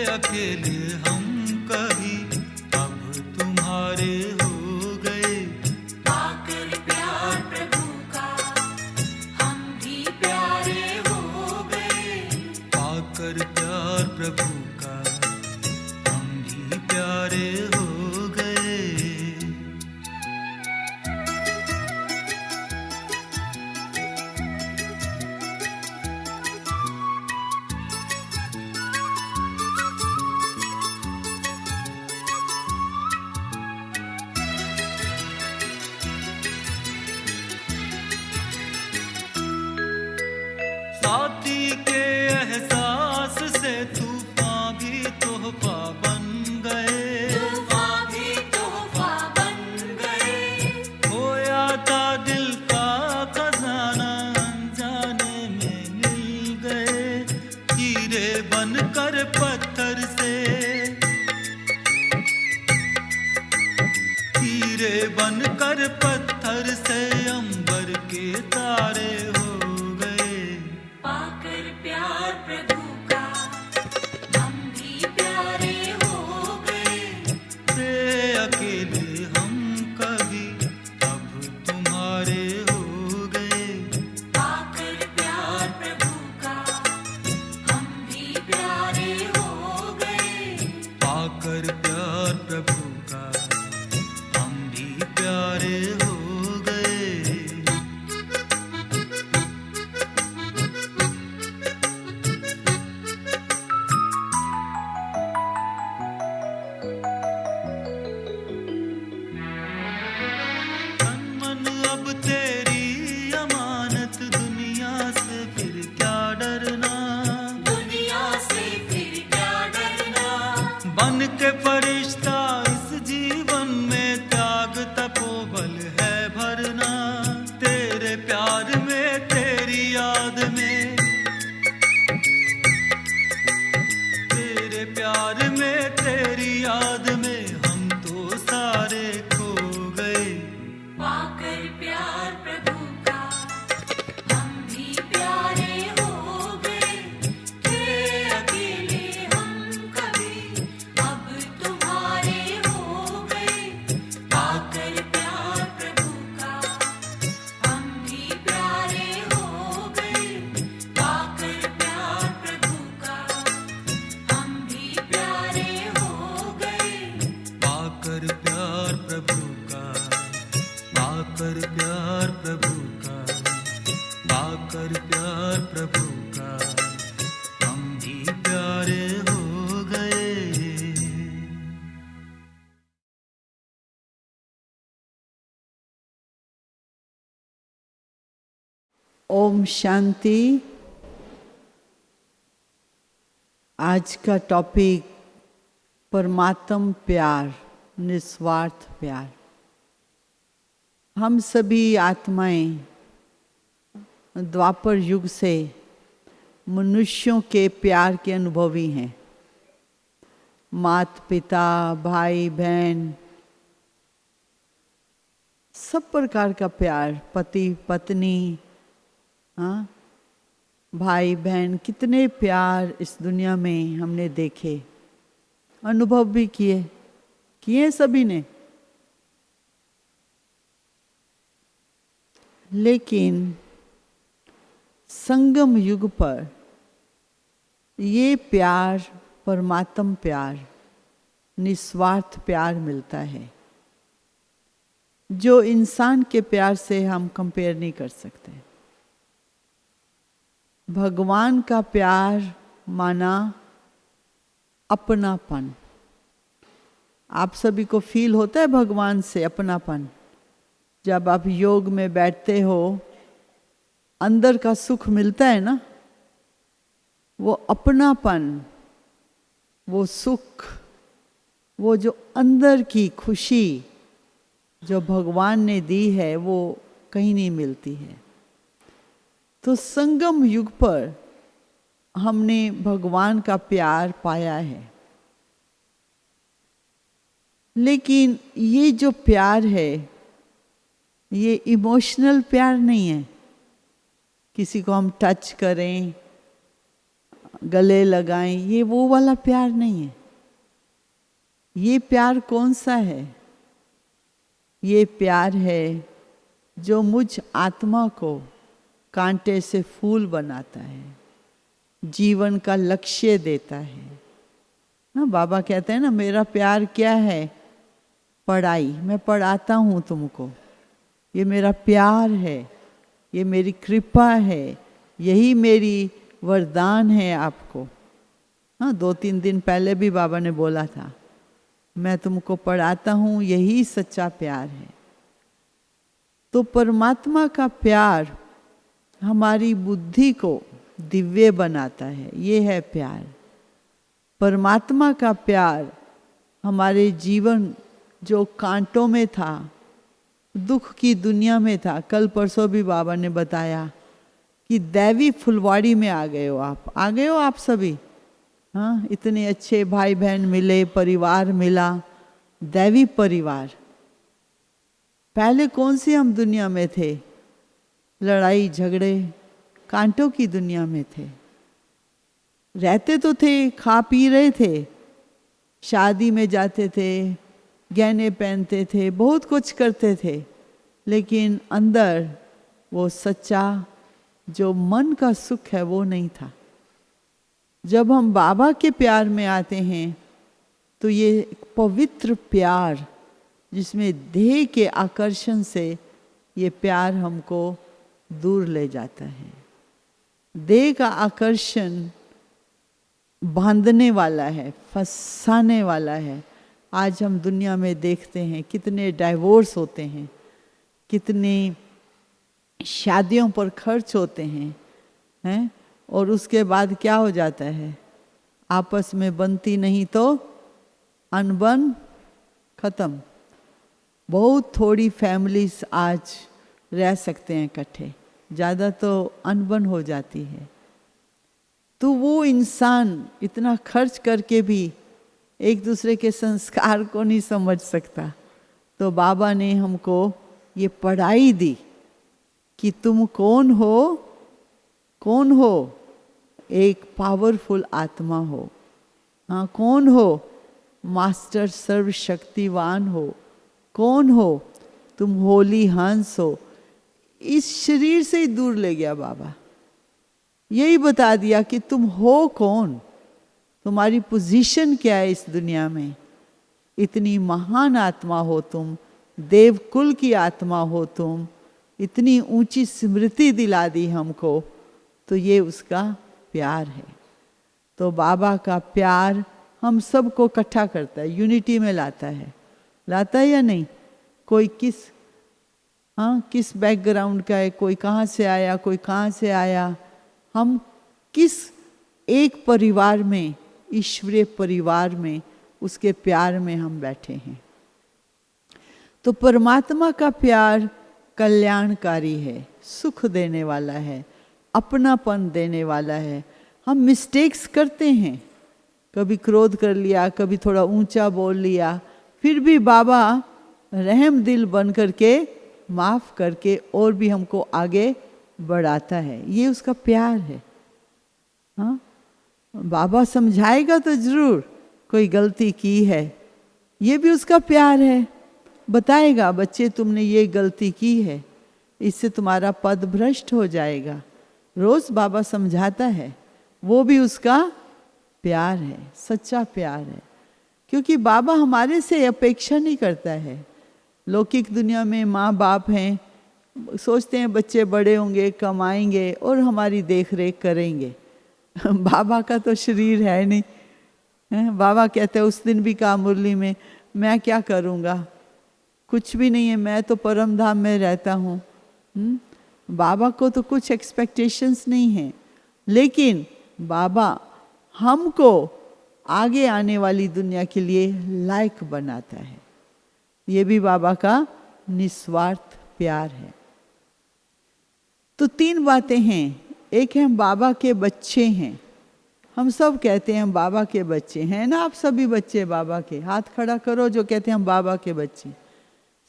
अकेले हम कभी अब तुम्हारे हो गए। पाकर प्यार प्रभु का हम भी प्यारे हो गए। पाकर प्यार प्रभु का हम भी प्यारे हो गए। साथी के एहसास से तूफान भी तोहफा बन गए। तूफान भी तोहफा बन गए। खोया था दिल का खजाना अनजाने में मिल गए। हीरे बनकर पत्थर से, हीरे बनकर पत्थर से अंबर के तारे हो गए। पाकर प्यार प्रभु का हम भी प्यारे हो गए। थे अकेले हम कभी अब तुम्हारे हो गए। पाकर प्यार प्रभु का हम भी प्यारे हो गए। पाकर प्यार प्रभु का हम भी प्यारे हो गए। तन मन अब तेरी अमानत, दुनिया से फिर क्या डरना। दुनिया से फिर क्या डरना। बन के फरिश्ता इस जीवन में त्याग तपोबल है भरना। तेरे प्यार में, तेरी याद में, तेरे प्यार में, तेरी याद में हम तो सारे खो गए। पाकर प्यार प्रभु का हम भी प्यारे हो गए। थे अकेले हम कभी अब तुम्हारे हो गए। पाकर प्यार प्रभु का हम भी प्यारे हो गए। पाकर प्यार प्रभु का हम भी प्यारे हो गए। पाकर प्यार प्रभु का, पाकर प्यार प्रभु का, पाकर प्यार प्रभु का हम भी प्यारे हो गए। ओम शांति। आज का टॉपिक परमात्म प्यार, निस्वार्थ प्यार। हम सभी आत्माएं द्वापर युग से मनुष्यों के प्यार के अनुभवी हैं। माता पिता, भाई बहन, सब प्रकार का प्यार, पति पत्नी, हाँ, भाई बहन, कितने प्यार इस दुनिया में हमने देखे, अनुभव भी किए सभी ने। लेकिन संगम युग पर ये प्यार, परमात्म प्यार, निस्वार्थ प्यार मिलता है, जो इंसान के प्यार से हम कंपेयर नहीं कर सकते। भगवान का प्यार माना अपनापन। आप सभी को फील होता है भगवान से अपनापन? जब आप योग में बैठते हो, अंदर का सुख मिलता है ना, वो अपनापन, वो सुख, वो जो अंदर की खुशी जो भगवान ने दी है, वो कहीं नहीं मिलती है। तो संगम युग पर हमने भगवान का प्यार पाया है। लेकिन ये जो प्यार है, ये इमोशनल प्यार नहीं है। किसी को हम टच करें, गले लगाएं, ये वो वाला प्यार नहीं है। ये प्यार कौन सा है? ये प्यार है जो मुझ आत्मा को कांटे से फूल बनाता है, जीवन का लक्ष्य देता है ना। बाबा कहते हैं ना, मेरा प्यार क्या है? पढ़ाई, मैं पढ़ाता हूँ तुमको, ये मेरा प्यार है, ये मेरी कृपा है, यही मेरी वरदान है आपको। हाँ, 2-3 दिन पहले भी बाबा ने बोला था, मैं तुमको पढ़ाता हूँ, यही सच्चा प्यार है। तो परमात्मा का प्यार हमारी बुद्धि को दिव्य बनाता है, ये है प्यार। परमात्मा का प्यार हमारे जीवन जो कांटों में था, दुख की दुनिया में था, कल परसों भी बाबा ने बताया कि दैवी फुलवाड़ी में आ गए हो आप सभी। हाँ, इतने अच्छे भाई बहन मिले, परिवार मिला, दैवी परिवार। पहले कौन सी हम दुनिया में थे? लड़ाई झगड़े कांटों की दुनिया में थे। रहते तो थे, खा पी रहे थे, शादी में जाते थे, गहने पहनते थे, बहुत कुछ करते थे, लेकिन अंदर वो सच्चा जो मन का सुख है वो नहीं था। जब हम बाबा के प्यार में आते हैं तो ये एक पवित्र प्यार, जिसमें देह के आकर्षण से ये प्यार हमको दूर ले जाता है। देह का आकर्षण बांधने वाला है, फंसाने वाला है। आज हम दुनिया में देखते हैं कितने डाइवोर्स होते हैं, कितनी शादियों पर खर्च होते हैं, और उसके बाद क्या हो जाता है? आपस में बनती नहीं तो अनबन खत्म। बहुत थोड़ी फैमिलीज आज रह सकते हैं इकट्ठे, ज़्यादा तो अनबन हो जाती है। तो वो इंसान इतना खर्च करके भी एक दूसरे के संस्कार को नहीं समझ सकता। तो बाबा ने हमको ये पढ़ाई दी कि तुम कौन हो? एक पावरफुल आत्मा हो। हाँ, कौन हो? मास्टर सर्वशक्तिवान हो। कौन हो? तुम होली हंस हो। इस शरीर से ही दूर ले गया बाबा, यही बता दिया कि तुम हो कौन, तुम्हारी पोजीशन क्या है इस दुनिया में। इतनी महान आत्मा हो तुम, देवकुल की आत्मा हो तुम, इतनी ऊंची स्मृति दिला दी हमको, तो ये उसका प्यार है। तो बाबा का प्यार हम सबको इकट्ठा करता है, यूनिटी में लाता है या नहीं? कोई किस बैकग्राउंड का है, कोई कहाँ से आया, कोई कहाँ से आया, हम किस एक परिवार में, ईश्वरीय परिवार में, उसके प्यार में हम बैठे हैं। तो परमात्मा का प्यार कल्याणकारी है, सुख देने वाला है, अपनापन देने वाला है। हम मिस्टेक्स करते हैं, कभी क्रोध कर लिया, कभी थोड़ा ऊंचा बोल लिया, फिर भी बाबा रहम दिल बन करके माफ करके और भी हमको आगे बढ़ाता है। ये उसका प्यार है। हाँ, बाबा समझाएगा तो जरूर कोई गलती की है, ये भी उसका प्यार है। बताएगा, बच्चे तुमने ये गलती की है, इससे तुम्हारा पद भ्रष्ट हो जाएगा। रोज बाबा समझाता है, वो भी उसका प्यार है, सच्चा प्यार है। क्योंकि बाबा हमारे से अपेक्षा नहीं करता है। लौकिक दुनिया में माँ बाप हैं, सोचते हैं बच्चे बड़े होंगे, कमाएंगे और हमारी देख रेख करेंगे। बाबा का तो शरीर है नहीं है? बाबा कहते हैं, उस दिन भी कहा मुरली में, मैं क्या करूँगा, कुछ भी नहीं है, मैं तो परम धाम में रहता हूँ। बाबा को तो कुछ एक्सपेक्टेशंस नहीं है, लेकिन बाबा हमको आगे आने वाली दुनिया के लिए लायक बनाता है। ये भी बाबा का निस्वार्थ प्यार है। तो 3 बातें हैं। एक है हम बाबा के बच्चे हैं। हम सब कहते हैं हम बाबा के बच्चे हैं ना। आप सभी बच्चे बाबा के, हाथ खड़ा करो जो कहते हैं हम बाबा के बच्चे।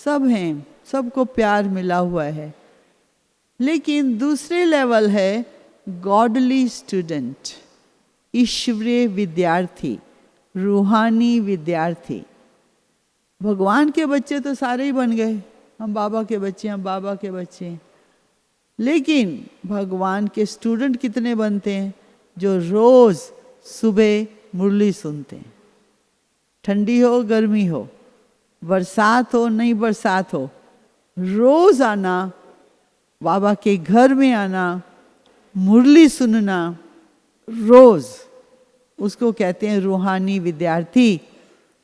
सब हैं, सबको प्यार मिला हुआ है। लेकिन दूसरे लेवल है गॉडली स्टूडेंट। ईश्वरीय विद्यार्थी, रूहानी विद्यार्थी। भगवान के बच्चे तो सारे ही बन गए, हम बाबा के बच्चे, हम बाबा के बच्चे। लेकिन भगवान के स्टूडेंट कितने बनते हैं? जो रोज सुबह मुरली सुनते हैं, ठंडी हो गर्मी हो, बरसात हो नहीं बरसात हो, रोज आना, बाबा के घर में आना, मुरली सुनना रोज, उसको कहते हैं रूहानी विद्यार्थी।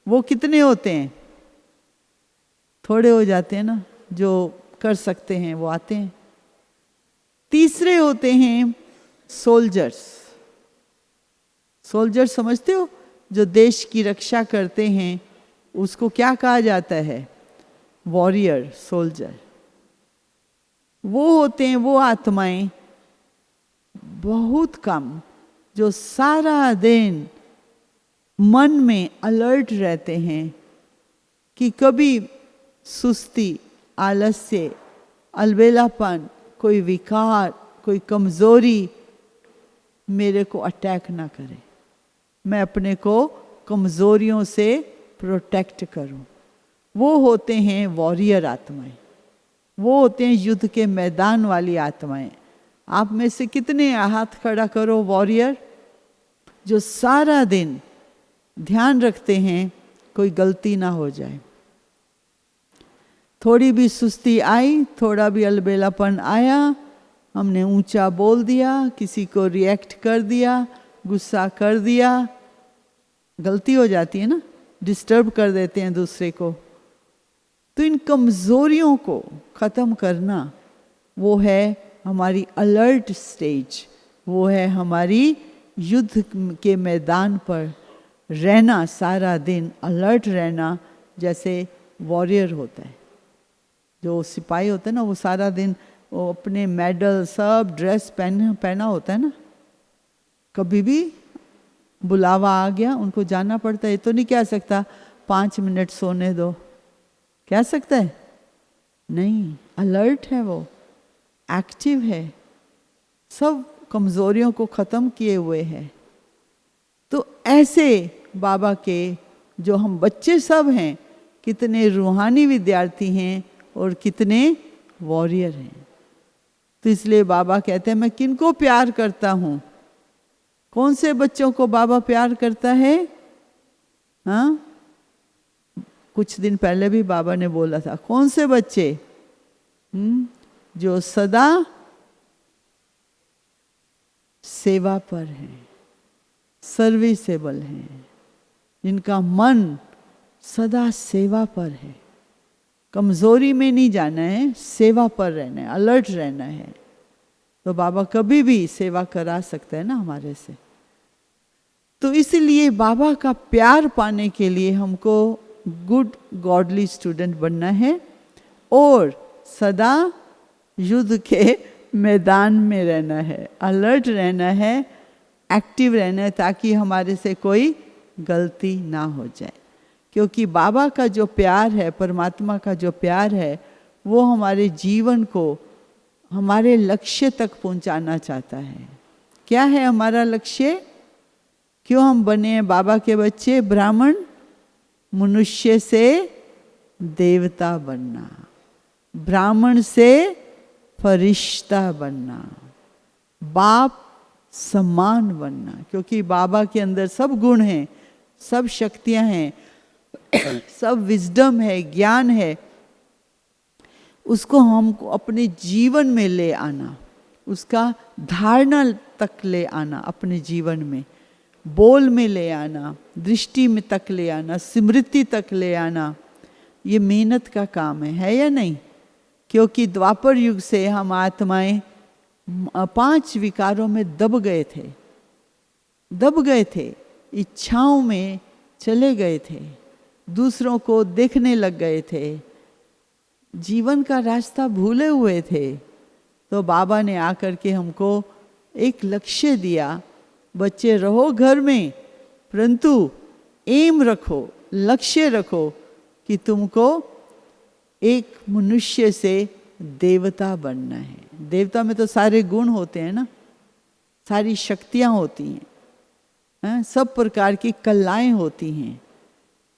वो कितने होते हैं? थोड़े हो जाते हैं ना, जो कर सकते हैं वो आते हैं। तीसरे होते हैं सोल्जर्स। सोल्जर समझते हो? जो देश की रक्षा करते हैं, उसको क्या कहा जाता है? Warrior, soldier. वो होते हैं वो आत्माएं बहुत कम, जो सारा दिन मन में अलर्ट रहते हैं कि कभी सुस्ती, आलस्य, अलबेलापन, कोई विकार, कोई कमजोरी मेरे को अटैक ना करे, मैं अपने को कमजोरियों से प्रोटेक्ट करूं। वो होते हैं वॉरियर आत्माएं, वो होते हैं युद्ध के मैदान वाली आत्माएं। आप में से कितने हाथ खड़ा करो वॉरियर, जो सारा दिन ध्यान रखते हैं कोई गलती ना हो जाए। थोड़ी भी सुस्ती आई, थोड़ा भी अलबेलापन आया, हमने ऊंचा बोल दिया, किसी को रिएक्ट कर दिया, गुस्सा कर दिया, गलती हो जाती है ना, डिस्टर्ब कर देते हैं दूसरे को। तो इन कमजोरियों को खत्म करना, वो है हमारी अलर्ट स्टेज, वो है हमारी युद्ध के मैदान पर रहना, सारा दिन अलर्ट रहना, जैसे वॉरियर होता है। जो सिपाही होता है ना, वो सारा दिन वो अपने मेडल सब ड्रेस पहना होता है ना, कभी भी बुलावा आ गया उनको जाना पड़ता है। तो नहीं कह सकता 5 मिनट सोने दो, कह सकता है? नहीं, अलर्ट है, वो एक्टिव है, सब कमजोरियों को खत्म किए हुए है। तो ऐसे बाबा के जो हम बच्चे सब हैं, कितने रूहानी विद्यार्थी हैं और कितने वॉरियर हैं। तो इसलिए बाबा कहते हैं मैं किनको प्यार करता हूं? कौन से बच्चों को बाबा प्यार करता है? हाँ, कुछ दिन पहले भी बाबा ने बोला था, कौन से बच्चे? जो सदा सेवा पर हैं, सर्विसेबल हैं, जिनका मन सदा सेवा पर है, कमजोरी में नहीं जाना है, सेवा पर रहना है, अलर्ट रहना है। तो बाबा कभी भी सेवा करा सकते हैं ना हमारे से। तो इसलिए बाबा का प्यार पाने के लिए हमको गुड गॉडली स्टूडेंट बनना है और सदा युद्ध के मैदान में रहना है, अलर्ट रहना है, एक्टिव रहना है, ताकि हमारे से कोई गलती ना हो जाए। क्योंकि बाबा का जो प्यार है, परमात्मा का जो प्यार है, वो हमारे जीवन को हमारे लक्ष्य तक पहुंचाना चाहता है। क्या है हमारा लक्ष्य? क्यों हम बने हैं बाबा के बच्चे? ब्राह्मण, मनुष्य से देवता बनना, ब्राह्मण से फरिश्ता बनना, बाप सम्मान बनना। क्योंकि बाबा के अंदर सब गुण हैं, सब शक्तियां हैं, सब विजडम है, ज्ञान है, उसको हमको अपने जीवन में ले आना, उसका धारणा तक ले आना, अपने जीवन में बोल में ले आना, दृष्टि में तक ले आना, स्मृति तक ले आना। ये मेहनत का काम है या नहीं? क्योंकि द्वापर युग से हम आत्माएं 5 विकारों में दब गए थे, इच्छाओं में चले गए थे, दूसरों को देखने लग गए थे, जीवन का रास्ता भूले हुए थे। तो बाबा ने आकर के हमको एक लक्ष्य दिया, बच्चे रहो घर में, परंतु एम रखो, लक्ष्य रखो कि तुमको एक मनुष्य से देवता बनना है। देवता में तो सारे गुण होते हैं ना, सारी शक्तियां होती हैं, हैं, सब प्रकार की कलाएं होती हैं,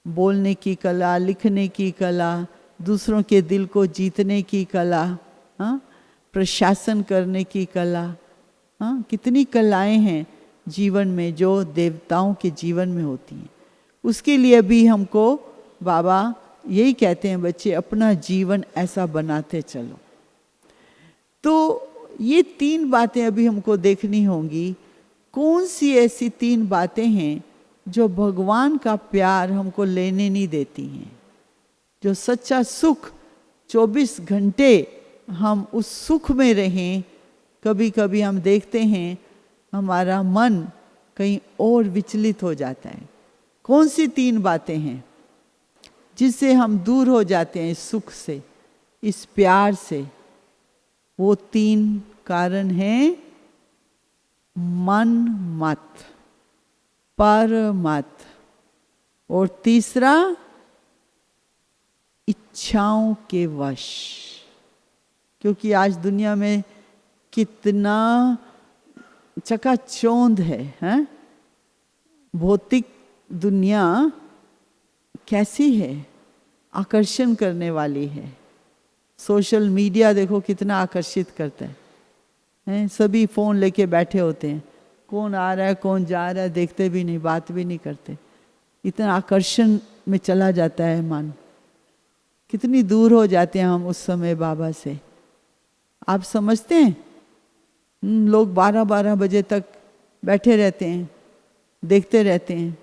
बोलने की कला, लिखने की कला, दूसरों के दिल को जीतने की कला, हाँ, प्रशासन करने की कला, हाँ, कितनी कलाएं हैं जीवन में जो देवताओं के जीवन में होती हैं। उसके लिए भी हमको बाबा यही कहते हैं, बच्चे अपना जीवन ऐसा बनाते चलो। तो ये 3 बातें अभी हमको देखनी होंगी। कौन सी ऐसी 3 बातें हैं जो भगवान का प्यार हमको लेने नहीं देती हैं, जो सच्चा सुख 24 घंटे हम उस सुख में रहें। कभी कभी हम देखते हैं हमारा मन कहीं और विचलित हो जाता है। कौन सी 3 बातें हैं जिससे हम दूर हो जाते हैं इस सुख से, इस प्यार से? वो 3 कारण हैं मन मत, पर मत, और तीसरा इच्छाओं के वश। क्योंकि आज दुनिया में कितना चकाचौंध है, हैं? भौतिक दुनिया कैसी है, आकर्षण करने वाली है। सोशल मीडिया देखो कितना आकर्षित करता है, सभी फोन लेके बैठे होते हैं, कौन आ रहा है कौन जा रहा है देखते भी नहीं, बात भी नहीं करते। इतना आकर्षण में चला जाता है मन। कितनी दूर हो जाते हैं हम उस समय बाबा से, आप समझते हैं? लोग 12-12 बजे तक बैठे रहते हैं, देखते रहते हैं,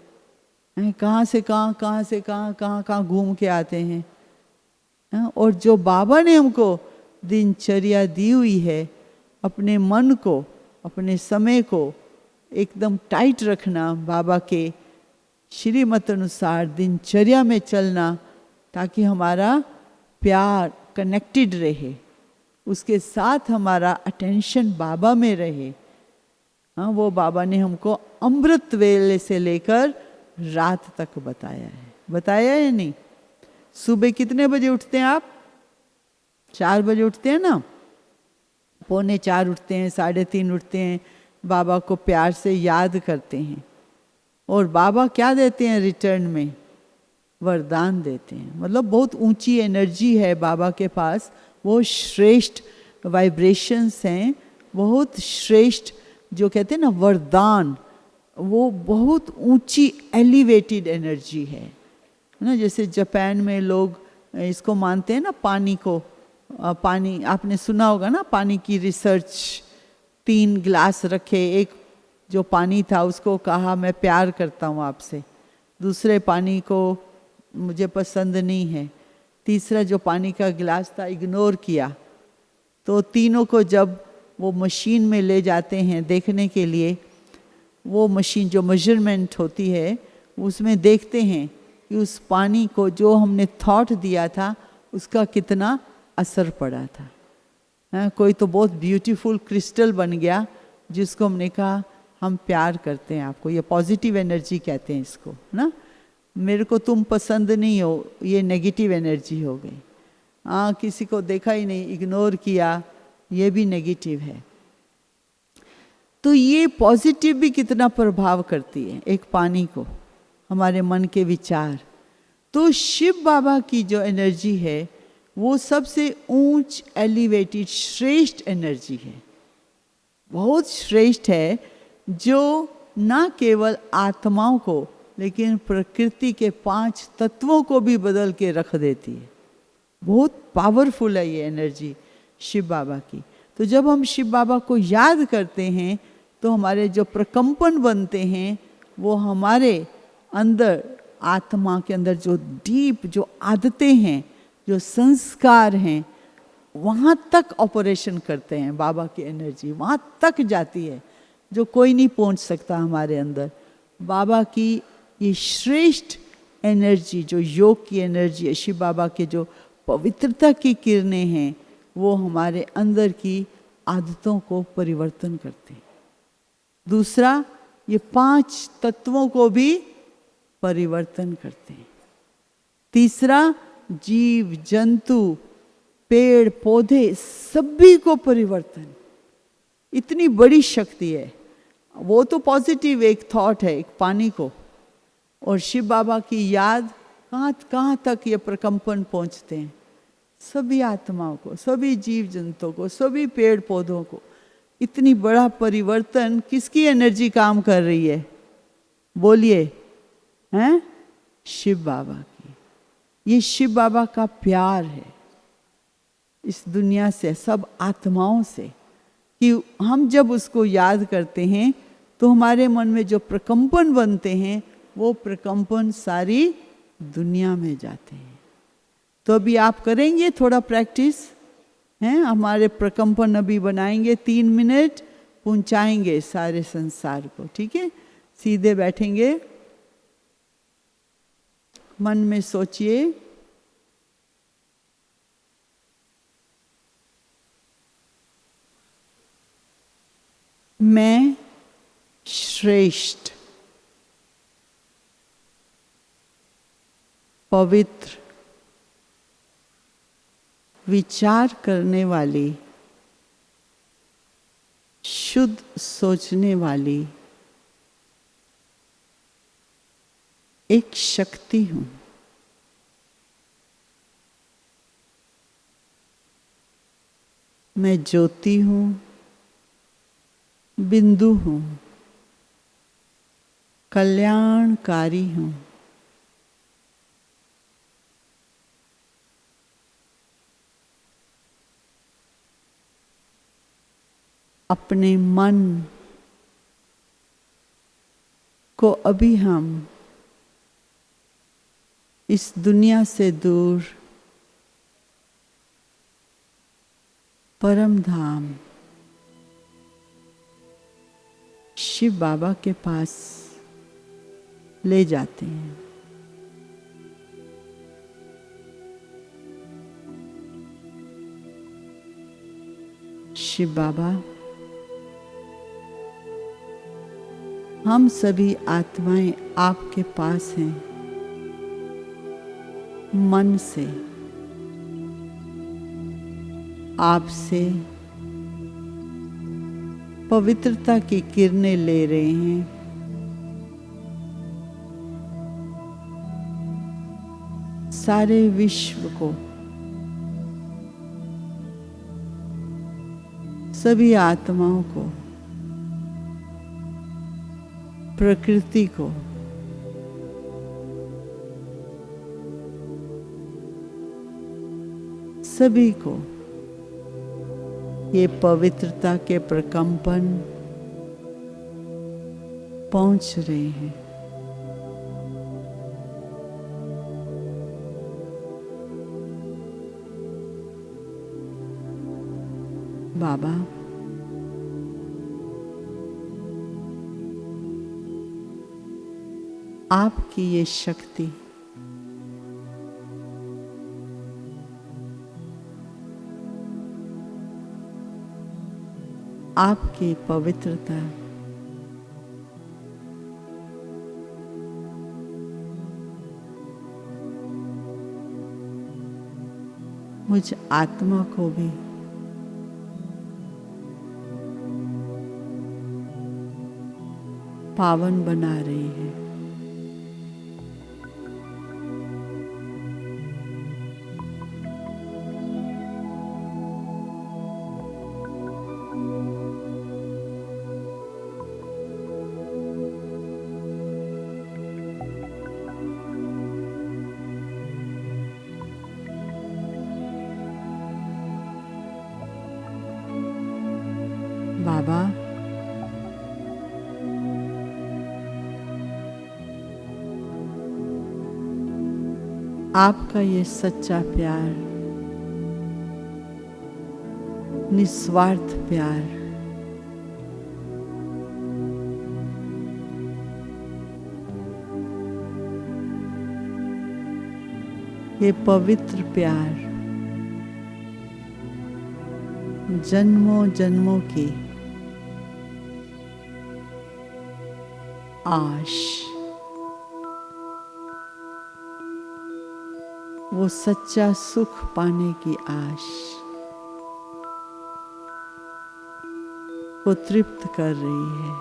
कहाँ से कहाँ, कहाँ से कहाँ, कहाँ घूम के आते हैं। और जो बाबा ने हमको दिनचर्या दी हुई है, अपने मन को, अपने समय को एकदम टाइट रखना, बाबा के श्रीमत अनुसार दिनचर्या में चलना, ताकि हमारा प्यार कनेक्टेड रहे, उसके साथ हमारा अटेंशन बाबा में रहे। हाँ, वो बाबा ने हमको अमृत वेले से लेकर रात तक बताया है नहीं? सुबह कितने बजे उठते हैं आप? 4 बजे उठते हैं ना? 3:45 उठते हैं, 3:30 उठते हैं, बाबा को प्यार से याद करते हैं। और बाबा क्या देते हैं रिटर्न में? वरदान देते हैं। मतलब बहुत ऊंची एनर्जी है बाबा के पास, वो श्रेष्ठ वाइब्रेशंस हैं, बहुत श्रेष्ठ जो कहते हैं ना वरदान, वो बहुत ऊंची एलिवेटेड एनर्जी है ना। जैसे जापान में लोग इसको मानते हैं ना, पानी को, पानी आपने सुना होगा ना, पानी की रिसर्च। 3 गिलास रखे, एक जो पानी था उसको कहा मैं प्यार करता हूँ आपसे, दूसरे पानी को मुझे पसंद नहीं है, तीसरा जो पानी का गिलास था इग्नोर किया। तो तीनों को जब वो मशीन में ले जाते हैं देखने के लिए, वो मशीन जो मेजरमेंट होती है उसमें देखते हैं कि उस पानी को जो हमने थॉट दिया था उसका कितना असर पड़ा था। कोई तो बहुत ब्यूटीफुल क्रिस्टल बन गया जिसको हमने कहा हम प्यार करते हैं आपको, ये पॉजिटिव एनर्जी कहते हैं इसको ना। मेरे को तुम पसंद नहीं हो, ये नेगेटिव एनर्जी हो गई। किसी को देखा ही नहीं, इग्नोर किया, ये भी नेगेटिव है। तो ये पॉजिटिव भी कितना प्रभाव करती है एक पानी को, हमारे मन के विचार। तो शिव बाबा की जो एनर्जी है वो सबसे ऊंच एलिवेटेड श्रेष्ठ एनर्जी है, बहुत श्रेष्ठ है, जो ना केवल आत्माओं को लेकिन प्रकृति के 5 तत्वों को भी बदल के रख देती है। बहुत पावरफुल है ये एनर्जी शिव बाबा की। तो जब हम शिव बाबा को याद करते हैं तो हमारे जो प्रकंपन बनते हैं वो हमारे अंदर, आत्मा के अंदर जो डीप जो आदतें हैं, जो संस्कार हैं, वहाँ तक ऑपरेशन करते हैं। बाबा की एनर्जी वहाँ तक जाती है जो कोई नहीं पहुँच सकता हमारे अंदर। बाबा की ये श्रेष्ठ एनर्जी, जो योग की एनर्जी है, शिव बाबा के जो पवित्रता की किरणें हैं, वो हमारे अंदर की आदतों को परिवर्तन करते हैं। दूसरा, ये 5 तत्वों को भी परिवर्तन करते हैं। तीसरा, जीव जंतु पेड़ पौधे सभी को परिवर्तन। इतनी बड़ी शक्ति है। वो तो पॉजिटिव एक थॉट है, एक पानी को, और शिव बाबा की याद कहाँ कहाँ तक ये प्रकंपन पहुँचते हैं, सभी आत्माओं को, सभी जीव जंतुओं को, सभी पेड़ पौधों को। इतनी बड़ा परिवर्तन किसकी एनर्जी काम कर रही है, बोलिए, हैं? शिव बाबा की। ये शिव बाबा का प्यार है इस दुनिया से, सब आत्माओं से, कि हम जब उसको याद करते हैं तो हमारे मन में जो प्रकंपन बनते हैं वो प्रकंपन सारी दुनिया में जाते हैं। तो अभी आप करेंगे थोड़ा प्रैक्टिस, हैं? हमारे प्रकंपन अभी बनाएंगे, 3 मिनट पहुंचाएंगे सारे संसार को, ठीक है? सीधे बैठेंगे, मन में सोचिए, मैं श्रेष्ठ, पवित्र, विचार करने वाली, शुद्ध सोचने वाली एक शक्ति हूं। मैं ज्योति हूं, बिंदु हूं, कल्याणकारी हूं। अपने मन को अभी हम इस दुनिया से दूर परम धाम शिव बाबा के पास ले जाते हैं। शिव बाबा, हम सभी आत्माएं आपके पास हैं, मन से आपसे पवित्रता की किरणें ले रहे हैं। सारे विश्व को, सभी आत्माओं को, प्रकृति को, सभी को ये पवित्रता के प्रकंपन पहुंच रहे हैं। बाबा, आपकी ये शक्ति आपकी पवित्रता मुझ आत्मा को भी पावन बना रही है। बाबा, आपका ये सच्चा प्यार, निस्वार्थ प्यार ये पवित्र प्यार जन्मों जन्मों की आश, वो सच्चा सुख पाने की आश को तृप्त कर रही है।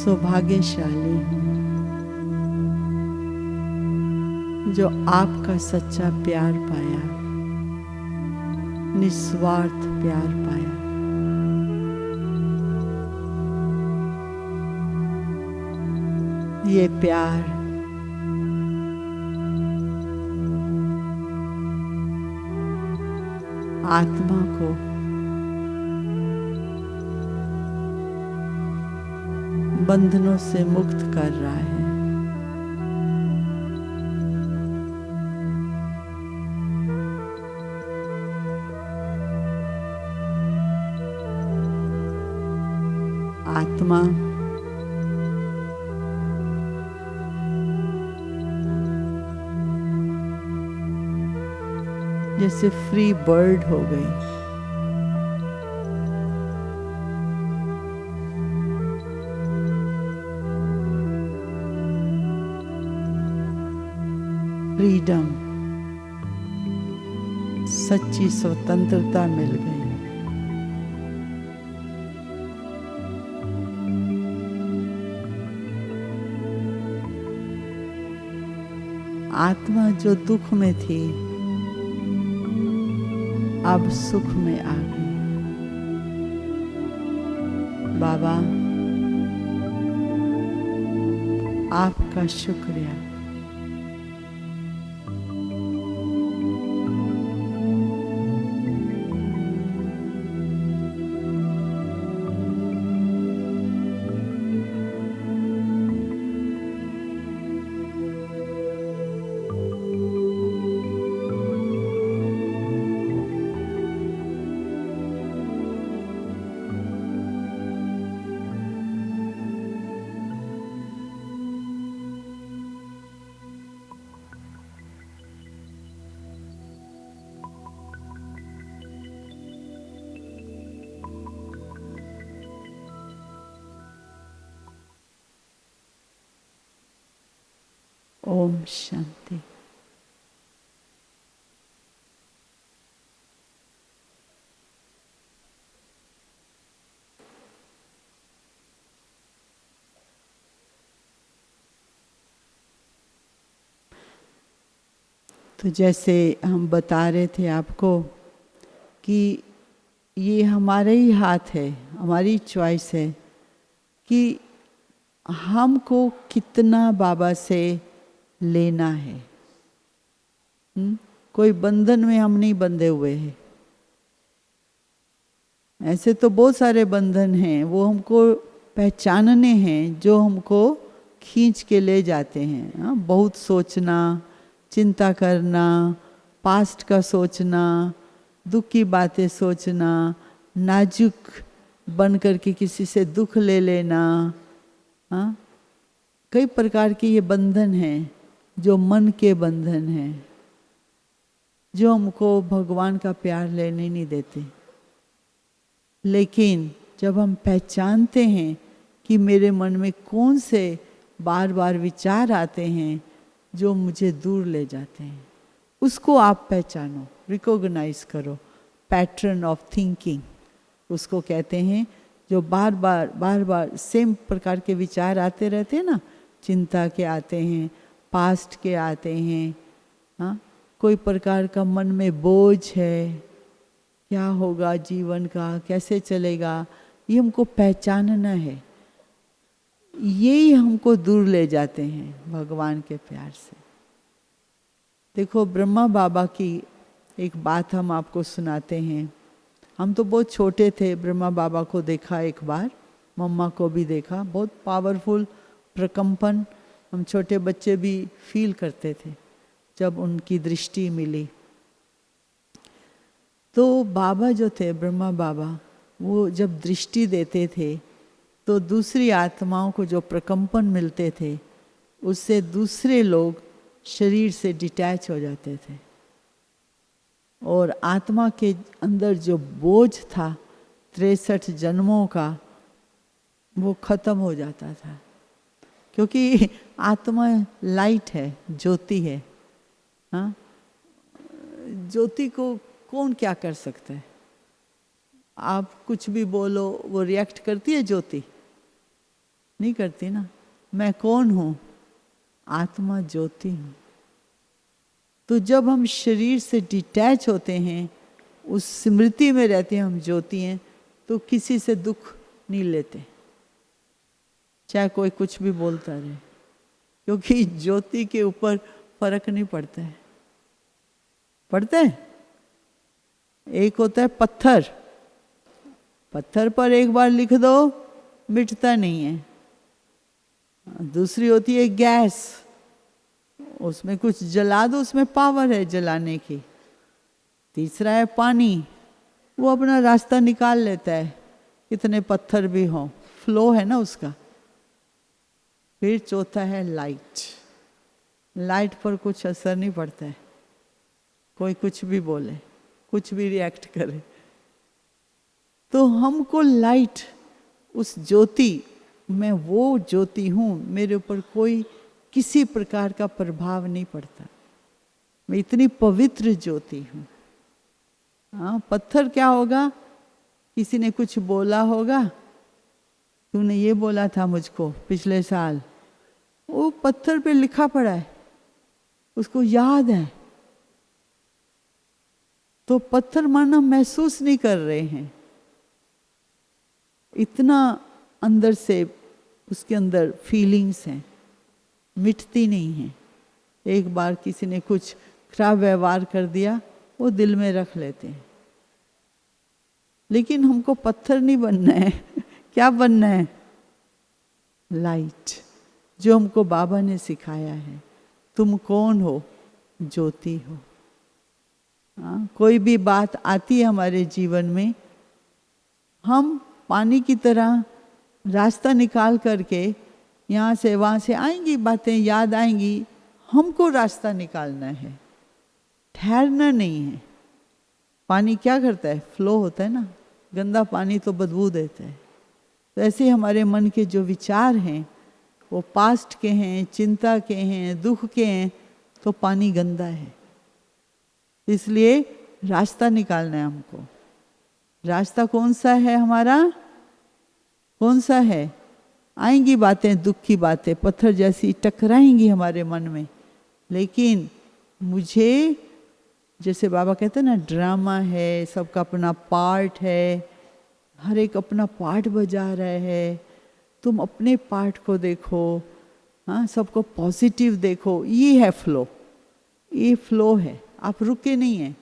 सौभाग्यशाली हूँ जो आपका सच्चा प्यार पाया, निस्वार्थ प्यार पाया। ये प्यार आत्मा को बंधनों से मुक्त कर रहा है। आत्मा जैसे फ्री बर्ड हो गई। फ्रीडम, सच्ची स्वतंत्रता मिल गई। आत्मा जो दुख में थी अब सुख में आ गई। बाबा आपका शुक्रिया। ओम शांति। तो जैसे हम बता रहे थे आपको कि ये हमारे ही हाथ है, हमारी चॉइस है कि हमको कितना बाबा से लेना है। कोई बंधन में हम नहीं बंधे हुए हैं। ऐसे तो बहुत सारे बंधन हैं, वो हमको पहचानने हैं, जो हमको खींच के ले जाते हैं। बहुत सोचना, चिंता करना, पास्ट का सोचना, दुख की बातें सोचना, नाजुक बन करके किसी से दुख ले लेना। कई प्रकार के ये बंधन हैं जो मन के बंधन हैं, जो हमको भगवान का प्यार लेने नहीं देते। लेकिन जब हम पहचानते हैं कि मेरे मन में कौन से बार बार विचार आते हैं जो मुझे दूर ले जाते हैं, उसको आप पहचानो, रिकॉग्नाइज करो। पैटर्न ऑफ थिंकिंग उसको कहते हैं, जो बार बार सेम प्रकार के विचार आते रहते हैं ना। चिंता के आते हैं, पास्ट के आते हैं। हाँ, कोई प्रकार का मन में बोझ है, क्या होगा जीवन का, कैसे चलेगा, ये हमको पहचानना है। यही हमको दूर ले जाते हैं भगवान के प्यार से। देखो, ब्रह्मा बाबा की एक बात हम आपको सुनाते हैं। हम तो बहुत छोटे थे, ब्रह्मा बाबा को देखा एक बार, मम्मा को भी देखा। बहुत पावरफुल प्रकंपन हम छोटे बच्चे भी फील करते थे जब उनकी दृष्टि मिली। तो बाबा जो थे, ब्रह्मा बाबा, वो जब दृष्टि देते थे तो दूसरी आत्माओं को जो प्रकंपन मिलते थे उससे दूसरे लोग शरीर से डिटैच हो जाते थे और आत्मा के अंदर जो बोझ था 63 जन्मों का, वो खत्म हो जाता था। क्योंकि आत्मा लाइट है, ज्योति है। हाँ, ज्योति को कौन क्या कर सकता है? आप कुछ भी बोलो, वो रिएक्ट करती है ज्योति? नहीं करती ना। मैं कौन हूँ? आत्मा ज्योति हूँ। तो जब हम शरीर से डिटैच होते हैं, उस स्मृति में रहते हैं हम ज्योति हैं, तो किसी से दुख नहीं लेते, चाहे कोई कुछ भी बोलता रहे, क्योंकि ज्योति के ऊपर फर्क नहीं पड़ता है। पड़ता है? एक होता है पत्थर, पत्थर पर एक बार लिख दो मिटता नहीं है। दूसरी होती है गैस, उसमें कुछ जला दो, उसमें पावर है जलाने की। तीसरा है पानी, वो अपना रास्ता निकाल लेता है, कितने पत्थर भी हों, फ्लो है ना उसका। फिर चौथा है लाइट, लाइट पर कुछ असर नहीं पड़ता है, कोई कुछ भी बोले, कुछ भी रिएक्ट करे। तो हमको लाइट, उस ज्योति, मैं वो ज्योति हूँ, मेरे ऊपर कोई किसी प्रकार का प्रभाव नहीं पड़ता, मैं इतनी पवित्र ज्योति हूँ। हाँ, पत्थर क्या होगा? किसी ने कुछ बोला होगा, तूने ये बोला था मुझको पिछले साल, वो पत्थर पे लिखा पड़ा है, उसको याद है। तो पत्थर मानो महसूस नहीं कर रहे हैं, इतना अंदर से उसके अंदर फीलिंग्स हैं, मिटती नहीं हैं। एक बार किसी ने कुछ खराब व्यवहार कर दिया, वो दिल में रख लेते हैं। लेकिन हमको पत्थर नहीं बनना है। क्या बनना है? लाइट, जो हमको बाबा ने सिखाया है। तुम कौन हो? ज्योति हो। हाँ, कोई भी बात आती है हमारे जीवन में, हम पानी की तरह रास्ता निकाल करके यहाँ से वहाँ से आएंगी बातें, याद आएंगी, हमको रास्ता निकालना है, ठहरना नहीं है। पानी क्या करता है? फ्लो होता है ना। गंदा पानी तो बदबू देता है। तो ऐसे हमारे मन के जो विचार हैं, वो पास्ट के हैं, चिंता के हैं, दुख के हैं, तो पानी गंदा है। इसलिए रास्ता निकालना है हमको। रास्ता कौन सा है हमारा? कौन सा है? आएंगी बातें, दुख की बातें पत्थर जैसी टकराएंगी हमारे मन में, लेकिन मुझे, जैसे बाबा कहते हैं ना, ड्रामा है, सबका अपना पार्ट है, हर एक अपना पार्ट बजा रहे हैं, तुम अपने पार्ट को देखो। हाँ, सबको पॉजिटिव देखो। ये है फ्लो, ये फ्लो है। आप रुके नहीं हैं।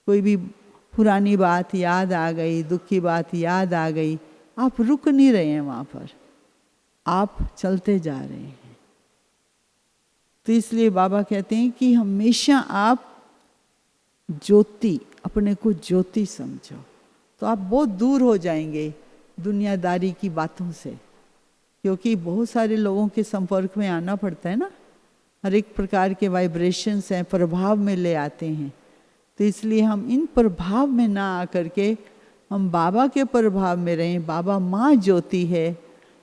कोई भी पुरानी बात याद आ गई, दुख की बात याद आ गई, आप रुक नहीं रहे हैं वहाँ पर, आप चलते जा रहे हैं। तो इसलिए बाबा कहते हैं कि हमेशा आप ज्योति, अपने को ज्योति समझो, तो आप बहुत दूर हो जाएंगे दुनियादारी की बातों से। क्योंकि बहुत सारे लोगों के संपर्क में आना पड़ता है ना, हर एक प्रकार के वाइब्रेशंस हैं, प्रभाव में ले आते हैं। तो इसलिए हम इन प्रभाव में ना आकर के हम बाबा के प्रभाव में रहें। बाबा माँ ज्योति है,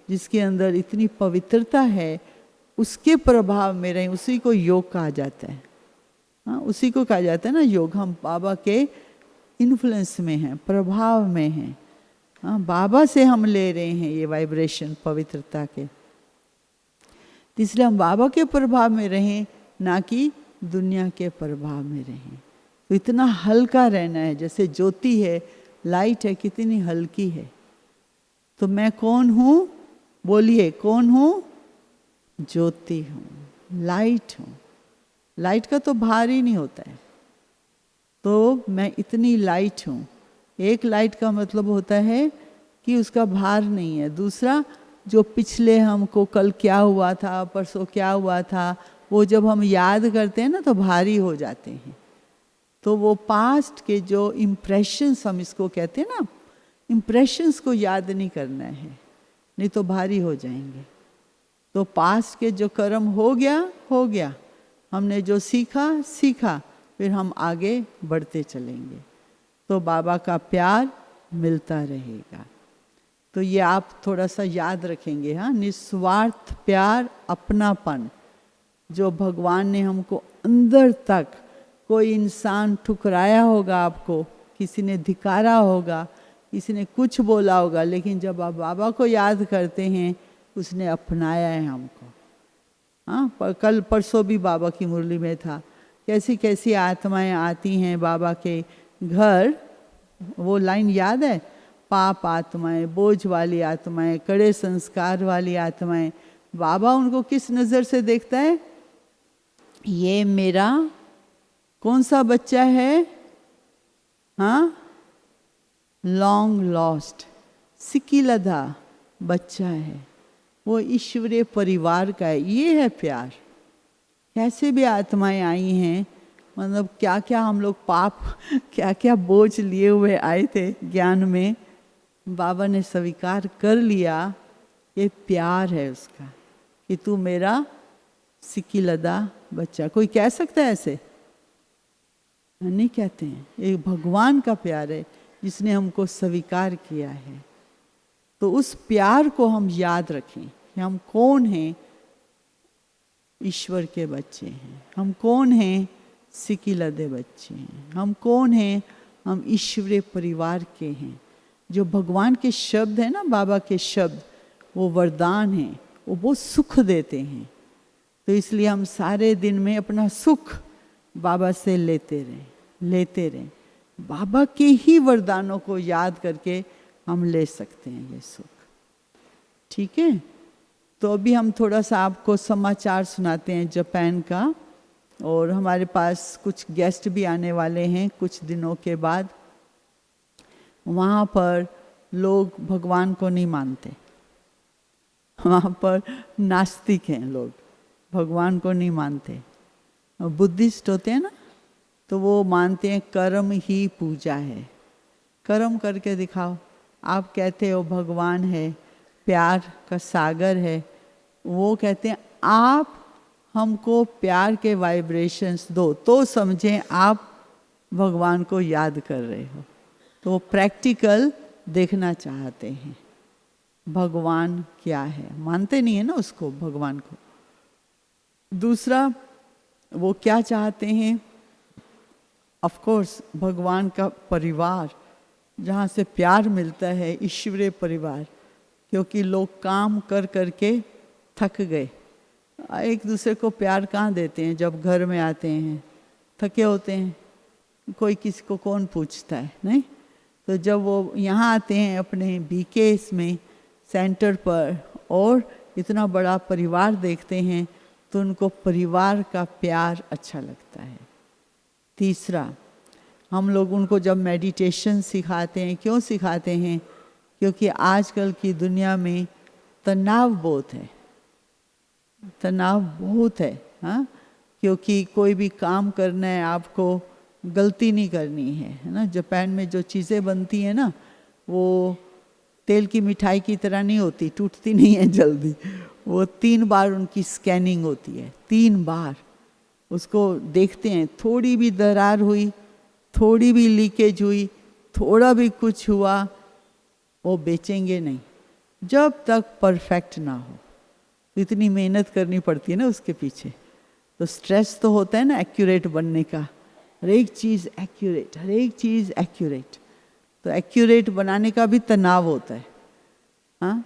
जिसके अंदर इतनी पवित्रता है, उसके प्रभाव में रहें। उसी को योग कहा जाता है। हाँ, उसी को कहा जाता है ना योग। हम बाबा के इन्फ्लुएंस में हैं, प्रभाव में हैं। हाँ, बाबा से हम ले रहे हैं ये वाइब्रेशन पवित्रता के। इसलिए हम बाबा के प्रभाव में रहें, ना कि दुनिया के प्रभाव में रहें। तो इतना हल्का रहना है, जैसे ज्योति है, लाइट है, कितनी हल्की है। तो मैं कौन हूँ? बोलिए, कौन हूँ? ज्योति हूँ, लाइट हूँ। लाइट का तो भार ही नहीं होता है। तो मैं इतनी लाइट हूँ। एक लाइट का मतलब होता है कि उसका भार नहीं है। दूसरा, जो पिछले हमको कल क्या हुआ था, परसों क्या हुआ था, वो जब हम याद करते हैं ना तो भारी हो जाते हैं। तो वो पास्ट के जो इम्प्रेशंस, हम इसको कहते हैं ना, इम्प्रेशंस को याद नहीं करना है, नहीं तो भारी हो जाएंगे। तो पास्ट के जो कर्म हो गया हो गया, हमने जो सीखा सीखा, फिर हम आगे बढ़ते चलेंगे। तो बाबा का प्यार मिलता रहेगा। तो ये आप थोड़ा सा याद रखेंगे। हाँ, निस्वार्थ प्यार, अपनापन, जो भगवान ने हमको अंदर तक, कोई इंसान ठुकराया होगा आपको, किसी ने धिकारा होगा, किसी ने कुछ बोला होगा, लेकिन जब आप बाबा को याद करते हैं उसने अपनाया है हमको। हाँ, पर कल परसों भी बाबा की मुरली में था, कैसी कैसी आत्माएं आती हैं बाबा के घर। वो लाइन याद है, पाप आत्माएं, बोझ वाली आत्माएं, कड़े संस्कार वाली आत्माएं। बाबा उनको किस नज़र से देखता है? ये मेरा कौन सा बच्चा है? हाँ, लॉन्ग लॉस्ट, सिकिलधा बच्चा है, वो ईश्वरीय परिवार का है। ये है प्यार। कैसे भी आत्माएं आई हैं, मतलब क्या क्या हम लोग पाप, क्या क्या बोझ लिए हुए आए थे ज्ञान में, बाबा ने स्वीकार कर लिया। ये प्यार है उसका कि तू मेरा सिकिलधा बच्चा। कोई कह सकता है ऐसे? नहीं कहते हैं। ये भगवान का प्यार है जिसने हमको स्वीकार किया है। तो उस प्यार को हम याद रखें कि हम कौन हैं? ईश्वर के बच्चे हैं। हम कौन हैं? सिकिलधे बच्चे हैं। हम कौन हैं? हम ईश्वरीय परिवार के हैं। जो भगवान के शब्द है ना, बाबा के शब्द, वो वरदान हैं, वो बहुत सुख देते हैं। तो इसलिए हम सारे दिन में अपना सुख बाबा से लेते रहें। बाबा के ही वरदानों को याद करके हम ले सकते हैं ये सुख। ठीक है, तो अभी हम थोड़ा सा आपको समाचार सुनाते हैं जापान का। और हमारे पास कुछ गेस्ट भी आने वाले हैं कुछ दिनों के बाद। वहाँ पर लोग भगवान को नहीं मानते, वहाँ पर नास्तिक हैं लोग, भगवान को नहीं मानते। बुद्धिस्ट होते हैं ना, तो वो मानते हैं कर्म ही पूजा है। कर्म करके दिखाओ। आप कहते हो भगवान है, प्यार का सागर है, वो कहते हैं आप हमको प्यार के वाइब्रेशंस दो तो समझें आप भगवान को याद कर रहे हो। तो वो प्रैक्टिकल देखना चाहते हैं भगवान क्या है। मानते नहीं है ना उसको, भगवान को। दूसरा, वो क्या चाहते हैं? ऑफ कोर्स भगवान का परिवार, जहाँ से प्यार मिलता है, ईश्वरीय परिवार। क्योंकि लोग काम कर करके थक गए, एक दूसरे को प्यार कहाँ देते हैं? जब घर में आते हैं थके होते हैं, कोई किसी को कौन पूछता है, नहीं? तो जब वो यहाँ आते हैं अपने बीकेएस में सेंटर पर और इतना बड़ा परिवार देखते हैं, तो उनको परिवार का प्यार अच्छा लगता है। तीसरा, हम लोग उनको जब मेडिटेशन सिखाते हैं, क्यों सिखाते हैं? क्योंकि आजकल की दुनिया में तनाव बहुत है, तनाव बहुत है। हाँ, क्योंकि कोई भी काम करना है, आपको गलती नहीं करनी है ना। जापान में जो चीज़ें बनती हैं ना, वो तेल की मिठाई की तरह नहीं होती, टूटती नहीं है जल्दी। वो 3 बार उनकी स्कैनिंग होती है, 3 बार उसको देखते हैं। थोड़ी भी दरार हुई, थोड़ी भी लीकेज हुई, थोड़ा भी कुछ हुआ, वो बेचेंगे नहीं जब तक परफेक्ट ना हो। तो इतनी मेहनत करनी पड़ती है ना उसके पीछे। तो स्ट्रेस तो होता है ना एक्यूरेट बनने का, हर एक चीज़ एक्यूरेट, हर एक चीज़ एक्यूरेट। तो एक्यूरेट बनाने का भी तनाव होता है। हाँ,